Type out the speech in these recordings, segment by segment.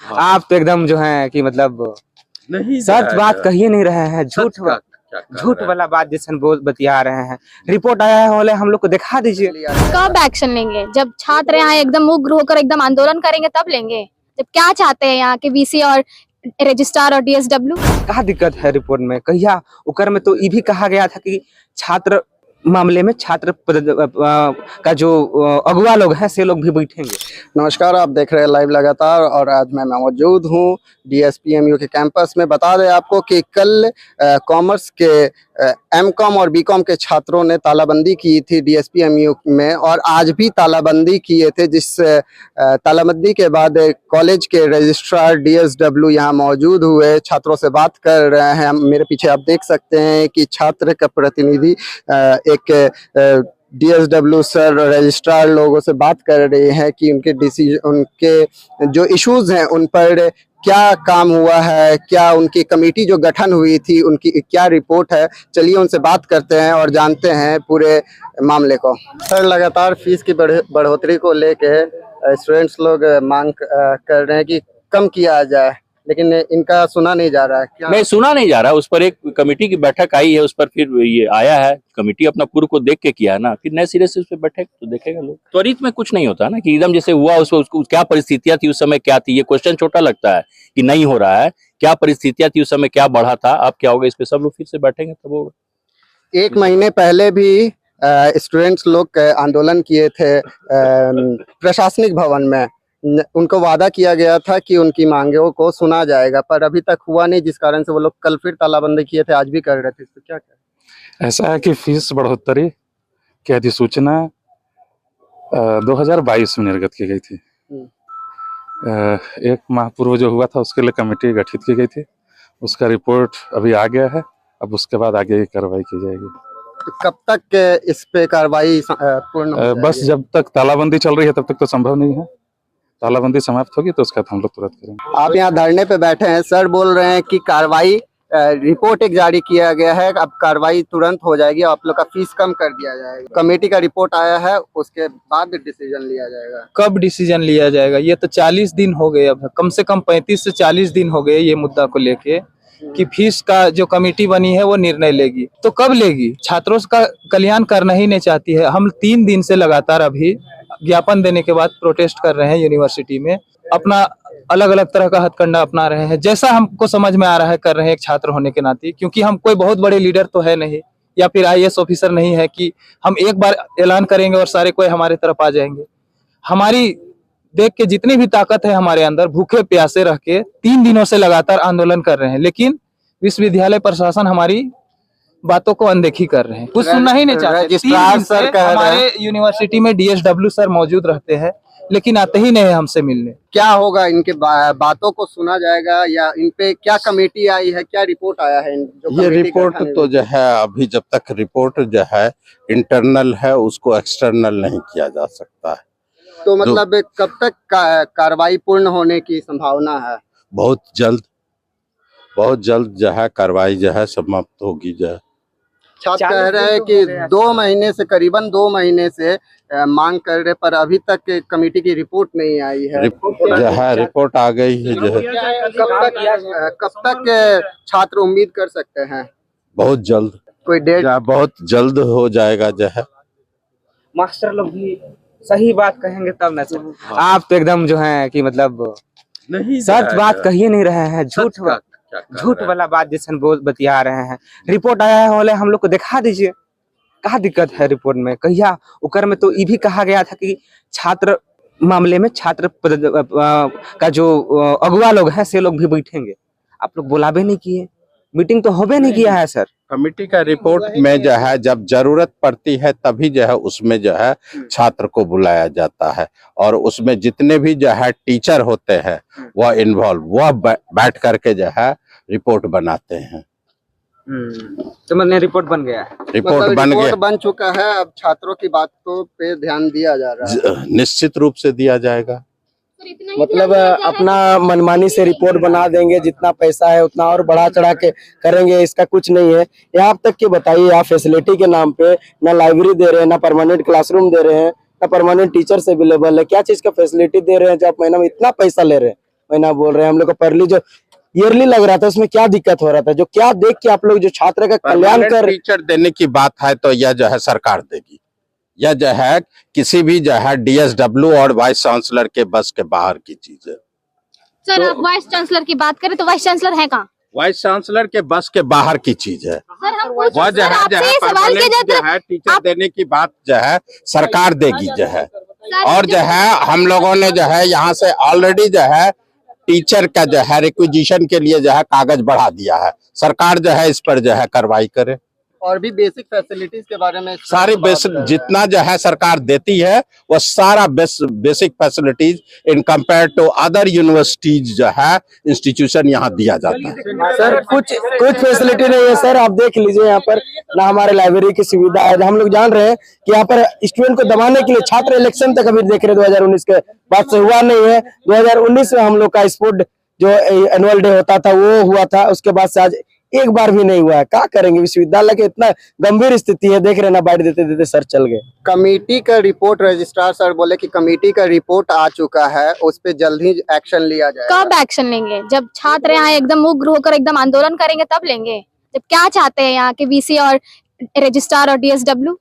आप तो एकदम जो है कि मतलब नहीं सच बात कहिए नहीं रहे हैं, झूठ वाला बात जैसे बोल बतिया रहे हैं। रिपोर्ट आया है वाले हम लोग को दिखा दीजिए। कब एक्शन लेंगे? जब छात्र यहाँ एकदम उग्र होकर एकदम आंदोलन करेंगे तब लेंगे। जब क्या चाहते हैं यहाँ के वीसी और रजिस्ट्रार और डीएसडब्ल्यू? क्या दिक्कत है रिपोर्ट में? कहिया उकर में तो ये भी कहा गया था कि छात्र मामले में छात्र का जो अगुवा लोग हैं से लोग भी बैठेंगे। नमस्कार, आप देख रहे हैं लाइव लगातार और आज मैं मौजूद हूं डीएसपीएमयू के कैंपस में। बता दें आपको कि कल कॉमर्स के एमकॉम और बीकॉम के छात्रों ने तालाबंदी की थी डीएसपीएमयू में और आज भी तालाबंदी किए थे, जिस तालाबंदी के बाद कॉलेज के रजिस्ट्रार डीएसडब्ल्यू यहां मौजूद हुए, छात्रों से बात कर रहे हैं। मेरे पीछे आप देख सकते हैं कि छात्र का प्रतिनिधि एक डीएसडब्ल्यू सर रजिस्ट्रार लोगों से बात कर रहे हैं कि उनके जो इश्यूज हैं उन पर क्या काम हुआ है, क्या उनकी कमेटी जो गठन हुई थी उनकी क्या रिपोर्ट है। चलिए उनसे बात करते हैं और जानते हैं पूरे मामले को। सर, लगातार फीस की बढ़ोतरी को लेके स्टूडेंट्स लोग मांग कर रहे हैं कि कम किया जाए, लेकिन इनका सुना नहीं जा रहा है। क्या नहीं सुना नहीं जा रहा? उस पर एक कमेटी की बैठक आई है, उस पर फिर ये आया है, कमेटी अपना पूर्व को देख के किया है ना, फिर नए सिरे से उस पर बैठे तो देखेगा लोग। त्वरित में कुछ नहीं होता ना कि एकदम जैसे हुआ उसको क्या परिस्थितियां थी उस समय, क्या थी। ये क्वेश्चन छोटा लगता है कि नहीं हो रहा है, क्या परिस्थितियां थी उस समय, क्या बढ़ा था, अब क्या होगा, इस पे सब लोग फिर से बैठेंगे तब होगा। 1 महीने पहले भी स्टूडेंट्स लोग आंदोलन किए थे प्रशासनिक भवन में। उनको वादा किया गया था कि उनकी मांगों को सुना जाएगा, पर अभी तक हुआ नहीं, जिस कारण से वो लोग कल फिर तालाबंदी किए थे, आज भी कर रहे थे। तो क्या करें? ऐसा है कि फीस बढ़ोतरी की अधिसूचना 2022 में निर्गत की गई थी। 1 माह पूर्व जो हुआ था उसके लिए कमेटी गठित की गई थी, उसका रिपोर्ट अभी आ गया है। अब उसके बाद आगे की कार्रवाई की जाएगी। तो कब तक इस पे कार्रवाई पूर्ण हो जाएगी? बस जब तक तालाबंदी चल रही है तब तक तो संभव नहीं है। तालाबंदी समाप्त होगी तो उसका हम लोग तुरंत करेंगे। आप यहाँ धरने पे बैठे हैं, सर बोल रहे हैं कि कार्रवाई रिपोर्ट एक जारी किया गया है, अब कार्रवाई तुरंत हो जाएगी, आप लोग का फीस कम कर दिया जाएगा। कमेटी का रिपोर्ट आया है, उसके बाद डिसीजन लिया जाएगा। कब डिसीजन लिया जाएगा? ये तो 40 दिन हो गए, अब कम से कम 35 से 40 दिन हो गए ये मुद्दा को लेके कि फीस का जो कमेटी बनी है वो निर्णय लेगी। तो कब लेगी? छात्रों का कल्याण करना ही नहीं चाहती है। हम 3 दिन से लगातार अभी ज्ञापन देने के बाद प्रोटेस्ट कर रहे हैं यूनिवर्सिटी में, अपना अलग अलग तरह का हथकंडा अपना रहे हैं, जैसा हमको समझ में आ रहा है कर रहे हैं एक छात्र होने के नाते, क्योंकि हम कोई बहुत बड़े लीडर तो है नहीं या फिर आईएएस ऑफिसर नहीं है कि हम एक बार ऐलान करेंगे और सारे कोई हमारे तरफ आ जाएंगे। हमारी देख के जितनी भी ताकत है हमारे अंदर, भूखे प्यासे रह के 3 दिनों से लगातार आंदोलन कर रहे हैं, लेकिन विश्वविद्यालय प्रशासन हमारी बातों को अनदेखी कर रहे हैं, कुछ सुनना ही नहीं चाहते। हमारे यूनिवर्सिटी में डीएसडब्ल्यू सर मौजूद रहते हैं, लेकिन आते ही नहीं है हमसे मिलने। क्या होगा? इनके बातों को सुना जाएगा या इन पे क्या कमेटी आई है, क्या रिपोर्ट आया है? ये रिपोर्ट तो जो है अभी जब तक रिपोर्ट जो है इंटरनल है उसको एक्सटर्नल नहीं किया जा सकता है। तो मतलब कब तक कार्रवाई पूर्ण होने की संभावना है? बहुत जल्द जो है कार्रवाई जो है समाप्त होगी। जो है छात्र कह रहे हैं कि 2 महीने से करीबन 2 महीने से मांग कर रहे, पर अभी तक कमेटी की रिपोर्ट नहीं आई है। रिपोर्ट आ गई है। जो है कब तक छात्र उम्मीद कर सकते हैं? बहुत जल्द। कोई डेट? बहुत जल्द हो जाएगा। जो है मास्टर लोग भी सही बात कहेंगे तब ना सर। आप तो एकदम जो है कि मतलब नहीं सच बात कहिए नहीं रहे हैं, झूठ वाला बात जैसे बोल बतिया रहे हैं। रिपोर्ट आया है वाले हम लोग को दिखा दीजिए। क्या दिक्कत है रिपोर्ट में? कहिया उकर में तो ये भी कहा गया था कि छात्र मामले में छात्र का जो अगुवा लोग हैं से लोग भी बैठेंगे। आप लोग बुलावे नहीं किए, मीटिंग तो होबे नहीं किया है सर। कमेटी का रिपोर्ट में जो है जब जरूरत पड़ती है तभी जो है उसमें जो है छात्र को बुलाया जाता है और उसमें जितने भी जो है टीचर होते हैं वह इन्वॉल्व, वह बैठ करके जो है रिपोर्ट बनाते हैं। तो मतलब रिपोर्ट बन गया है? रिपोर्ट बन चुका है, अब छात्रों की बातों पे ध्यान दिया जा रहा है। निश्चित रूप से दिया जाएगा। मतलब अपना मनमानी से रिपोर्ट बना देंगे, जितना पैसा है उतना और बढ़ा चढ़ा के करेंगे, इसका कुछ नहीं है। यहाँ तक कि बताइए, आप फैसिलिटी के नाम पे ना लाइब्रेरी दे रहे हैं, ना परमानेंट क्लासरूम दे रहे हैं, ना परमानेंट टीचर्स अवेलेबल है। क्या चीज का फैसिलिटी दे रहे हैं जो आप महीना में इतना पैसा ले रहे हैं? महीना बोल रहे हैं। हम लोग को पहली जो ईयरली लग रहा था उसमें क्या दिक्कत हो रहा था, जो क्या देख के आप लोग जो छात्र का कल्याण कर टीचर देने की बात है तो यह जो है सरकार देगी। यह जो है किसी भी जो है DSW और वाइस चांसलर के बस के बाहर की चीज है। सर आप वाइस चांसलर की बात करें तो वाइस चांसलर है कहाँ? वाइस चांसलर के बस के बाहर की चीज है। सर हम वह जो है सवाल के जो है टीचर देने की बात जो है सरकार देगी जो है। और जो है हम लोगों ने जो है यहाँ से ऑलरेडी जो है टीचर का जो है रिक्विजिशन के लिए जो है कागज बढ़ा दिया है। सरकार जो है इस पर जो है कार्रवाई करे। और भी बेसिक फैसिलिटीज के बारे में सारी बेसिक जितना जो है सरकार देती है वो सारा basic facilities in compare to other universities जो है इंस्टीट्यूशन यहाँ दिया जाता है। सर कुछ फैसिलिटी नहीं है सर। आप देख लीजिए यहाँ पर ना हमारे लाइब्रेरी की सुविधा है। हम लोग जान रहे हैं कि यहाँ पर स्टूडेंट को दबाने के लिए छात्र इलेक्शन तक अभी देख रहे 2019 के बाद से हुआ नहीं है। 2019 में हम लोग का स्पोर्ट जो एनुअल डे होता था वो हुआ था, उसके बाद से आज एक बार भी नहीं हुआ है। क्या करेंगे, विश्वविद्यालय की इतना गंभीर स्थिति है, देख रहे ना बाइट देते देते सर चल गए। कमेटी का रिपोर्ट रजिस्ट्रार सर बोले कि कमेटी का रिपोर्ट आ चुका है, उस पे जल्द ही एक्शन लिया जाएगा। कब एक्शन लेंगे? जब छात्र यहाँ एकदम उग्र होकर एकदम आंदोलन करेंगे तब लेंगे। जब क्या चाहते हैं यहाँ के VC और रजिस्ट्रार और DSW?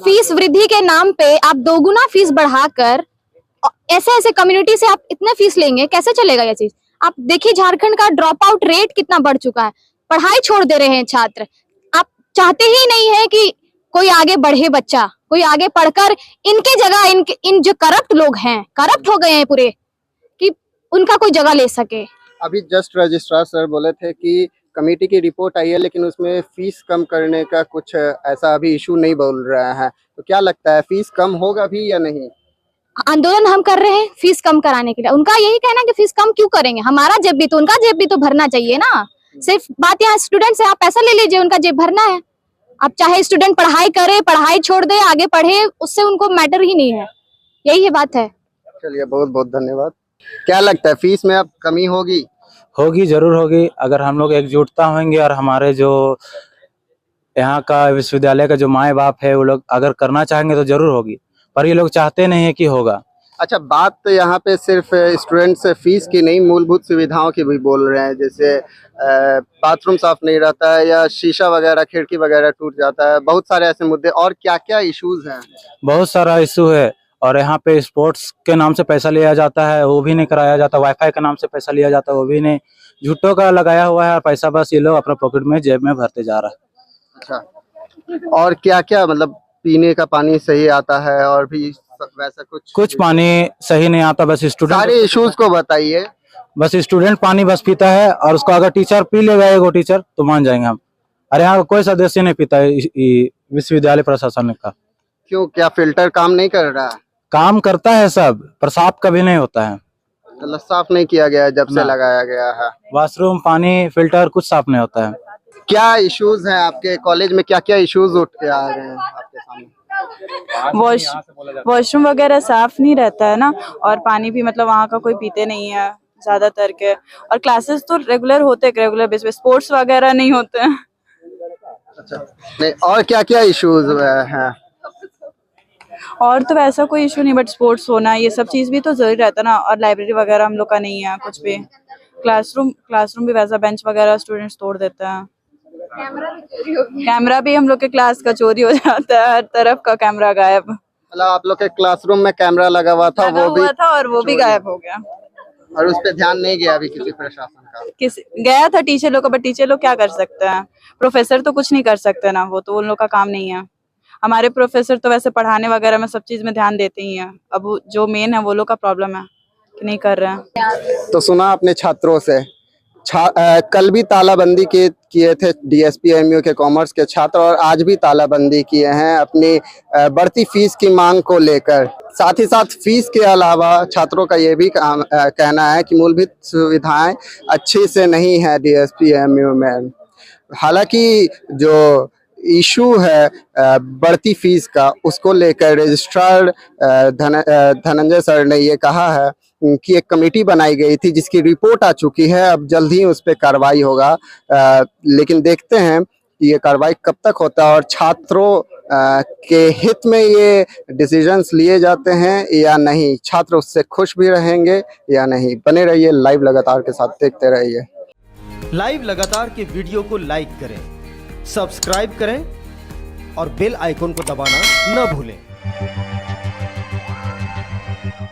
फीस वृद्धि के नाम पे आप दोगुना फीस बढ़ाकर ऐसे ऐसे कम्युनिटी से आप इतने फीस लेंगे, कैसे चलेगा ये चीज? आप देखिए झारखंड का ड्रॉप आउट रेट कितना बढ़ चुका है, पढ़ाई छोड़ दे रहे हैं छात्र। आप चाहते ही नहीं है कि कोई आगे बढ़े बच्चा, कोई आगे पढ़कर इनके जगह इन जो करप्ट लोग हैं, करप्ट हो गए हैं पूरे, कि उनका कोई जगह ले सके। अभी जस्ट रजिस्ट्रार सर बोले थे कि कमेटी की रिपोर्ट आई है लेकिन उसमें फीस कम करने का कुछ ऐसा अभी इशू नहीं बोल रहा है, तो क्या लगता है फीस कम होगा भी या नहीं? आंदोलन हम कर रहे हैं फीस कम कराने के लिए। उनका यही कहना है कि फीस कम क्यों करेंगे, हमारा जेब भी तो उनका जेब भी तो भरना चाहिए ना। सिर्फ बात यहाँ स्टूडेंट से आप पैसा ले लीजिए, उनका जेब भरना है। अब चाहे स्टूडेंट पढ़ाई करे, पढ़ाई छोड़ दे, आगे पढ़े, उससे उनको मैटर ही नहीं है। यही है बात है। चलिए बहुत बहुत धन्यवाद। क्या लगता है फीस में अब कमी होगी? होगी, जरूर होगी। अगर हम लोग एकजुटता होंगे और हमारे जो यहाँ का विश्वविद्यालय का जो माए बाप है वो लोग अगर करना चाहेंगे तो जरूर होगी, पर ये लोग चाहते नहीं है कि होगा। अच्छा, बात तो यहाँ पे सिर्फ स्टूडेंट से फीस की नहीं, मूलभूत सुविधाओं की भी बोल रहे हैं। जैसे बाथरूम साफ नहीं रहता है या शीशा वगैरह, खिड़की वगैरह टूट जाता है, बहुत सारे ऐसे मुद्दे। और क्या क्या इश्यूज हैं? बहुत सारा इशू है। और यहाँ पे स्पोर्ट्स के नाम से पैसा लिया जाता है, वो भी नहीं कराया जाता। वाईफाई के नाम से पैसा लिया जाता है, वो भी नहीं। झूठों का लगाया हुआ है पैसा, बस ये लोग अपना पॉकेट में जेब में भरते जा रहा है। अच्छा, और क्या क्या मतलब पीने का पानी सही आता है और भी वैसा कुछ पानी सही नहीं आता। बस स्टूडेंट सारे इश्यूज को बताइए। बस स्टूडेंट पानी बस पीता है और उसको अगर टीचर पी लेगा एगो टीचर तो मान जाएंगे हम। अरे यहाँ कोई सदस्य नहीं पीता है विश्वविद्यालय प्रशासन का। क्यों, क्या फिल्टर काम नहीं कर रहा है? काम करता है सब, पर साफ कभी नहीं होता है। मतलब साफ नहीं किया गया है जब से लगाया गया है। वॉशरूम, पानी, फिल्टर कुछ साफ नहीं होता है। क्या इश्यूज हैं आपके कॉलेज में? क्या क्या इश्यूज उठ के आ रहे हैं आपके सामने? वॉशरूम वगैरह साफ नहीं रहता है ना, और पानी भी मतलब वहाँ का कोई पीते नहीं है ज्यादातर के। और क्लासेस तो रेगुलर होते हैं, रेगुलर बेस पे। स्पोर्ट्स वगैरह नहीं होते हैं। अच्छा, नहीं, और क्या क्या इश्यूज हैं? और तो वैसा कोई इशू नहीं, बट स्पोर्ट्स होना ये सब चीज भी तो जरूरी रहता है ना। और लाइब्रेरी वगैरह हम लोग का नहीं है कुछ भी। क्लासरूम भी वैसा, बेंच वगैरह स्टूडेंट्स तोड़ देते हैं। कैमरा भी हम लोग के क्लास का चोरी हो जाता है, हर तरफ का कैमरा गायब। मतलब आप लोग के क्लासरूम में कैमरा लगा हुआ था, वो भी गायब हो गया। और उस पे ध्यान नहीं गया अभी किसी प्रशासन का? गया था टीचर लोग का, बट टीचर लोग क्या कर सकते हैं? प्रोफेसर तो कुछ नहीं कर सकते ना, वो तो उन लोग का काम नहीं है। हमारे प्रोफेसर तो वैसे पढ़ाने वगैरह में सब चीज में ध्यान देते ही हैं। अब जो मेन है वो लोग का प्रॉब्लम है कि नहीं कर रहे हैं। तो सुना अपने छात्रों से, कल भी तालाबंदी किए थे DSP MU के कॉमर्स के छात्र, और आज भी तालाबंदी किए हैं अपनी बढ़ती फीस की मांग को लेकर। साथ ही साथ फीस के अलावा छात्रों का ये भी कहना है कि मूलभूत सुविधाएं अच्छी से नहीं है DSP MU में। हालांकि जो इशू है बढ़ती फीस का, उसको लेकर रजिस्ट्रार धनंजय सर ने ये कहा है कि एक कमेटी बनाई गई थी जिसकी रिपोर्ट आ चुकी है, अब जल्द ही उस पर कार्रवाई होगा। लेकिन देखते हैं कि ये कार्रवाई कब तक होता है और छात्रों के हित में ये डिसीजंस लिए जाते हैं या नहीं, छात्र उससे खुश भी रहेंगे या नहीं। बने रहिए लाइव लगातार के साथ, देखते रहिए। लाइव लगातार के वीडियो को लाइक करें, सब्सक्राइब करें और बेल आइकन को दबाना न भूलें।